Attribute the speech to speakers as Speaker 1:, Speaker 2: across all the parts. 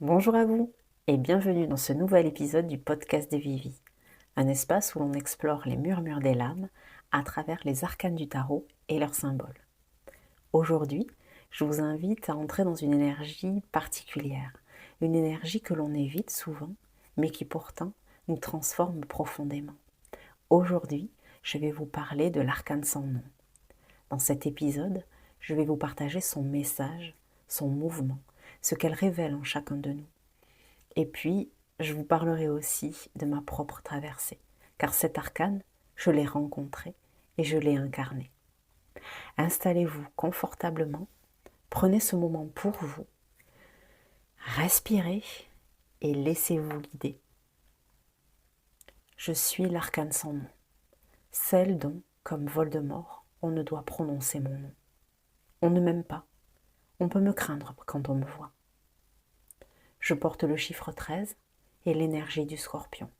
Speaker 1: Bonjour à vous et bienvenue dans ce nouvel épisode du podcast de Vivi, un espace où l'on explore les murmures des lames à travers les arcanes du tarot et leurs symboles. Aujourd'hui, je vous invite à entrer dans une énergie particulière, une énergie que l'on évite souvent, mais qui pourtant nous transforme profondément. Aujourd'hui, je vais vous parler de l'arcane sans nom. Dans cet épisode, je vais vous partager son message, son mouvement, ce qu'elle révèle en chacun de nous. Et puis, je vous parlerai aussi de ma propre traversée, car cet arcane, je l'ai rencontré et je l'ai incarné. Installez-vous confortablement, prenez ce moment pour vous, respirez et laissez-vous guider. Je suis l'arcane sans nom, celle dont, comme Voldemort, on ne doit prononcer mon nom. On ne m'aime pas, on peut me craindre quand on me voit. Je porte le chiffre 13 et l'énergie du scorpion.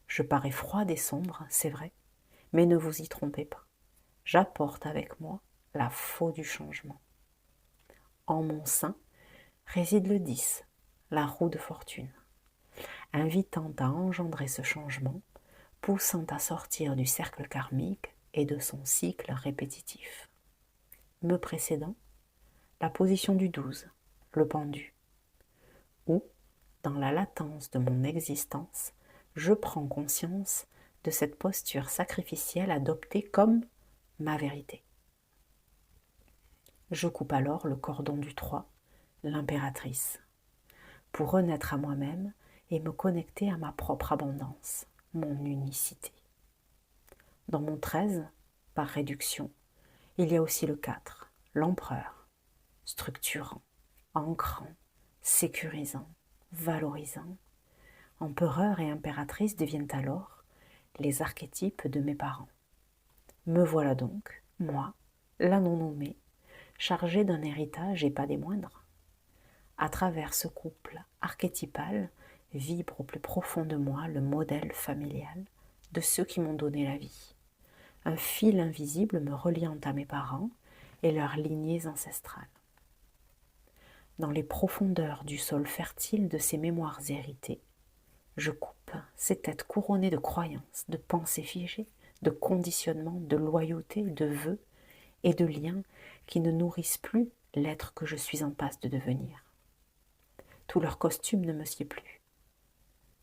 Speaker 1: Je parais froide et sombre, c'est vrai, mais ne vous y trompez pas. J'apporte avec moi la faux du changement. En mon sein réside le 10, la roue de fortune, invitant à engendrer ce changement, poussant à sortir du cercle karmique et de son cycle répétitif. Me précédant, la position du 12, le pendu, où, dans la latence de mon existence, je prends conscience de cette posture sacrificielle adoptée comme ma vérité. Je coupe alors le cordon du 3, l'impératrice, pour renaître à moi-même et me connecter à ma propre abondance, mon unicité. Dans mon 13, par réduction, il y a aussi le 4, l'empereur, structurant, ancrant, sécurisant, valorisant. Empereur et impératrice deviennent alors les archétypes de mes parents. Me voilà donc, moi, la non-nommée, chargée d'un héritage et pas des moindres. À travers ce couple archétypal vibre au plus profond de moi le modèle familial de ceux qui m'ont donné la vie. Un fil invisible me reliant à mes parents et leurs lignées ancestrales. Dans les profondeurs du sol fertile de ces mémoires héritées, je coupe ces têtes couronnées de croyances, de pensées figées, de conditionnements, de loyauté, de vœux et de liens qui ne nourrissent plus l'être que je suis en passe de devenir. Tout leur costume ne me sied plus.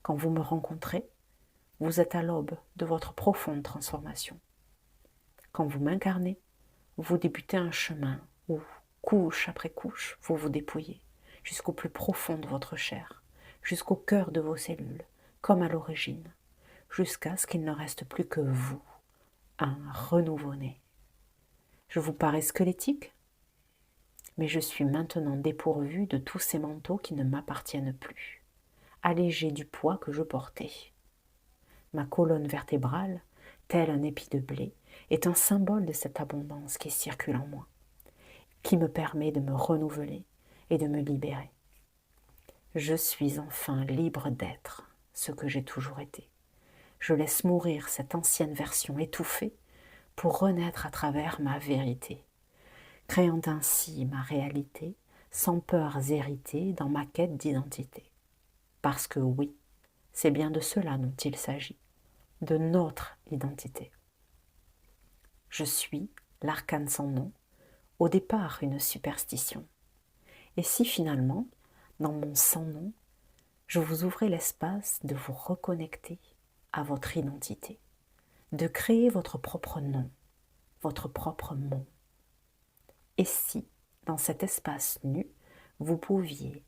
Speaker 1: Quand vous me rencontrez, vous êtes à l'aube de votre profonde transformation. Quand vous m'incarnez, vous débutez un chemin où, couche après couche, vous vous dépouillez jusqu'au plus profond de votre chair, jusqu'au cœur de vos cellules, comme à l'origine, jusqu'à ce qu'il ne reste plus que vous, un renouveau-né. Je vous parais squelettique, mais je suis maintenant dépourvue de tous ces manteaux qui ne m'appartiennent plus, allégée du poids que je portais. Ma colonne vertébrale, tel un épi de blé, est un symbole de cette abondance qui circule en moi, qui me permet de me renouveler et de me libérer. Je suis enfin libre d'être ce que j'ai toujours été. Je laisse mourir cette ancienne version étouffée pour renaître à travers ma vérité, créant ainsi ma réalité sans peurs héritées dans ma quête d'identité. Parce que oui, c'est bien de cela dont il s'agit, de notre identité. Je suis l'arcane sans nom, au départ une superstition. Et si finalement, dans mon sans nom, je vous ouvrais l'espace de vous reconnecter à votre identité, de créer votre propre nom, votre propre mot. Et si, dans cet espace nu, vous pouviez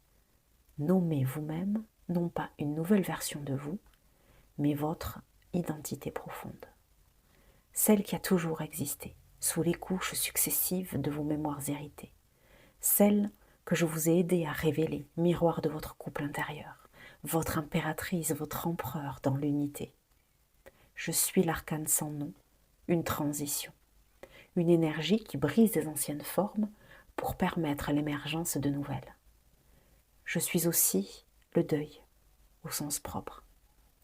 Speaker 1: nommer vous-même, non pas une nouvelle version de vous, mais votre identité profonde, celle qui a toujours existé, sous les couches successives de vos mémoires héritées, celle que je vous ai aidé à révéler, miroir de votre couple intérieur, votre impératrice, votre empereur dans l'unité. Je suis l'arcane sans nom, une transition, une énergie qui brise les anciennes formes pour permettre l'émergence de nouvelles. Je suis aussi le deuil, au sens propre,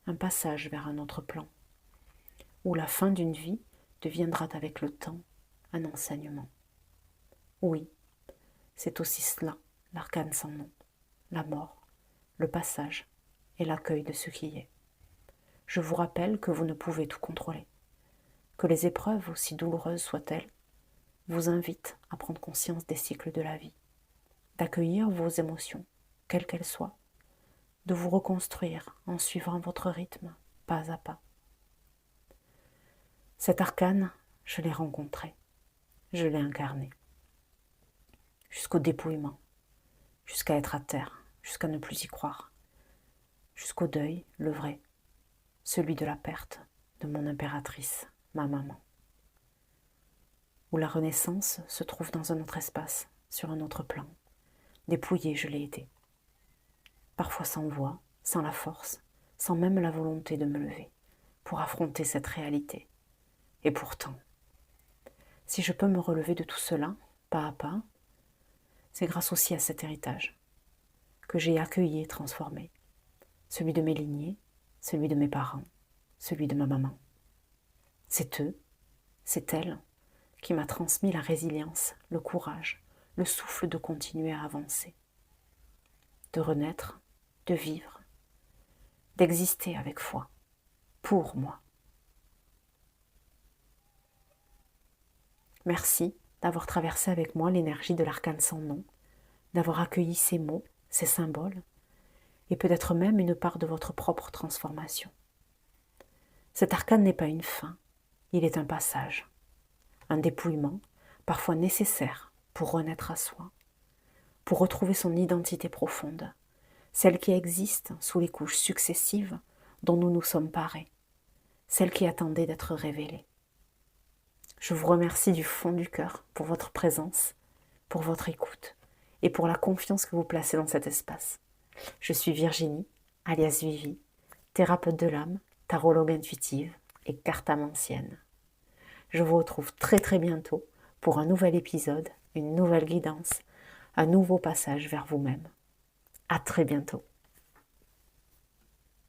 Speaker 1: un passage vers un autre plan, où la fin d'une vie deviendra avec le temps un enseignement. Oui, c'est aussi cela, l'arcane sans nom, la mort, le passage et l'accueil de ce qui est. Je vous rappelle que vous ne pouvez tout contrôler, que les épreuves, aussi douloureuses soient-elles, vous invitent à prendre conscience des cycles de la vie, d'accueillir vos émotions, quelles qu'elles soient, de vous reconstruire en suivant votre rythme, pas à pas. Cet arcane, je l'ai rencontré, je l'ai incarné, jusqu'au dépouillement, jusqu'à être à terre, jusqu'à ne plus y croire, jusqu'au deuil, le vrai, celui de la perte de mon impératrice, ma maman. Où la renaissance se trouve dans un autre espace, sur un autre plan. Dépouillée, je l'ai été. Parfois sans voix, sans la force, sans même la volonté de me lever, pour affronter cette réalité. Et pourtant, si je peux me relever de tout cela, pas à pas, c'est grâce aussi à cet héritage que j'ai accueilli et transformé. Celui de mes lignées, celui de mes parents, celui de ma maman. C'est eux, c'est elle, qui m'a transmis la résilience, le courage, le souffle de continuer à avancer, de renaître, de vivre, d'exister avec foi, pour moi. Merci d'avoir traversé avec moi l'énergie de l'arcane sans nom, d'avoir accueilli ces mots, ces symboles, et peut-être même une part de votre propre transformation. Cet arcane n'est pas une fin, il est un passage, un dépouillement, parfois nécessaire pour renaître à soi, pour retrouver son identité profonde, celle qui existe sous les couches successives dont nous nous sommes parés, celle qui attendait d'être révélée. Je vous remercie du fond du cœur pour votre présence, pour votre écoute et pour la confiance que vous placez dans cet espace. Je suis Virginie, alias Vivi, thérapeute de l'âme, tarologue intuitive et cartomancienne. Je vous retrouve très très bientôt pour un nouvel épisode, une nouvelle guidance, un nouveau passage vers vous-même. À très bientôt.